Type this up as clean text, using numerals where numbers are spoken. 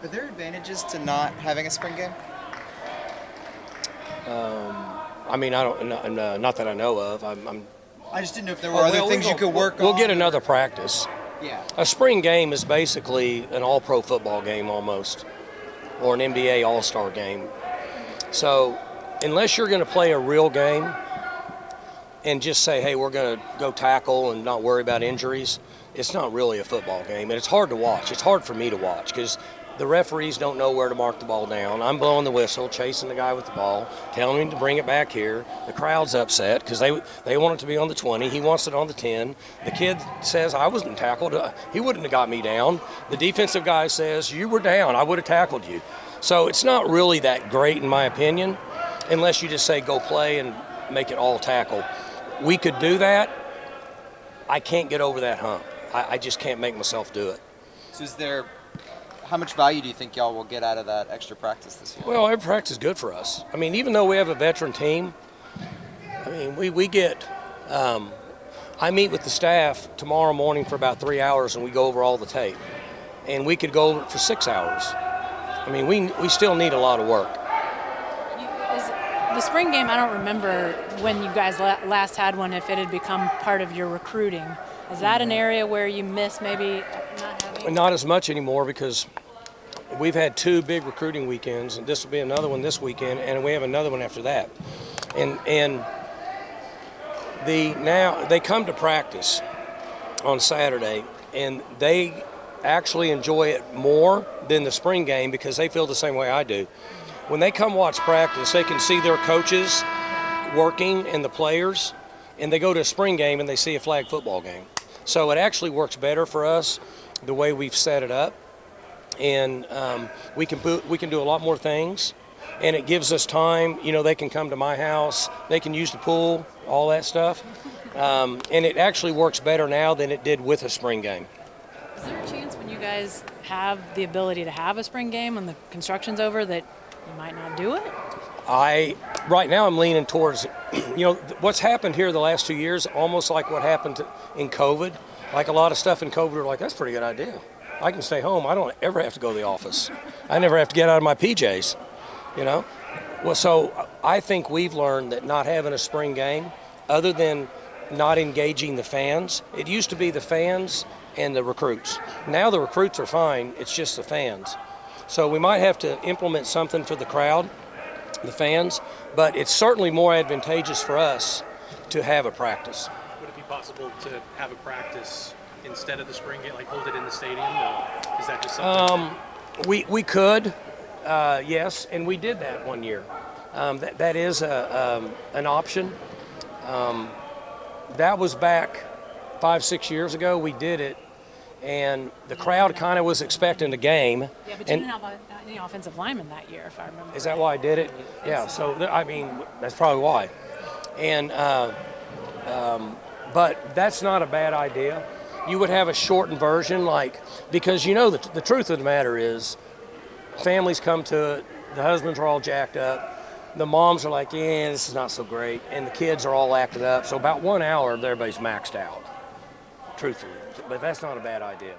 Are there advantages to not having a spring game? I mean, I don't, not that I know of. I just didn't know if there were other things you could work on. We'll get another practice. Yeah. A spring game is basically an all-pro football game almost, or an NBA all-star game. So unless you're going to play a real game and just say, hey, we're going to go tackle and not worry about injuries, it's not really a football game. And it's hard to watch. It's hard for me to watch because the referees don't know where to mark the ball down. I'm blowing the whistle, chasing the guy with the ball, telling him to bring it back here. The crowd's upset because they want it to be on the 20. He wants it on the 10. The kid says, I wasn't tackled. He wouldn't have got me down. The defensive guy says, you were down. I would have tackled you. So it's not really that great in my opinion unless you just say go play and make it all tackle. We could do that. I can't get over that hump. I just can't make myself do it. So how much value do you think y'all will get out of that extra practice this year? Well, every practice is good for us. I mean, even though we have a veteran team, I mean, we get, I meet with the staff tomorrow morning for about 3 hours and we go over all the tape. And we could go over it for 6 hours. I mean, we still need a lot of work. The spring game, I don't remember when you guys last had one, if it had become part of your recruiting. Is that an area where you miss maybe not having? Not as much anymore because we've had 2 big recruiting weekends, and this will be another one this weekend, and we have another one after that. And now they come to practice on Saturday, and they actually enjoy it more than the spring game because they feel the same way I do. When they come watch practice, they can see their coaches working and the players, and they go to a spring game and they see a flag football game. So it actually works better for us the way we've set it up, and we can do a lot more things, and it gives us time. You know, they can come to my house, they can use the pool, all that stuff, and it actually works better now than it did with a spring game. Is there a chance when you guys have the ability to have a spring game when the construction's over that you might not do it? Right now I'm leaning towards, you know, what's happened here the last 2 years, almost like what happened in COVID. Like a lot of stuff in COVID, we're like, that's a pretty good idea. I can stay home. I don't ever have to go to the office. I never have to get out of my PJs, you know? Well, so I think we've learned that not having a spring game, other than not engaging the fans, it used to be the fans and the recruits. Now the recruits are fine, it's just the fans. So we might have to implement something for the crowd, the fans, but it's certainly more advantageous for us to have a practice. Would it be possible to have a practice instead of the spring game, like hold it in the stadium, or is that just something? We could, yes, and we did that one year. That is an option. That was back 5-6 years ago. We did it, and the crowd kind of was expecting a game. Yeah, but you didn't have any offensive linemen that year, if I remember. Is that why I did it? Yeah, so I mean, that's probably why. And but that's not a bad idea. You would have a shortened version, because you know the truth of the matter is, families come to it, the husbands are all jacked up, the moms are like, yeah, this is not so great, and the kids are all acted up. So about 1 hour, everybody's maxed out, truthfully. But that's not a bad idea.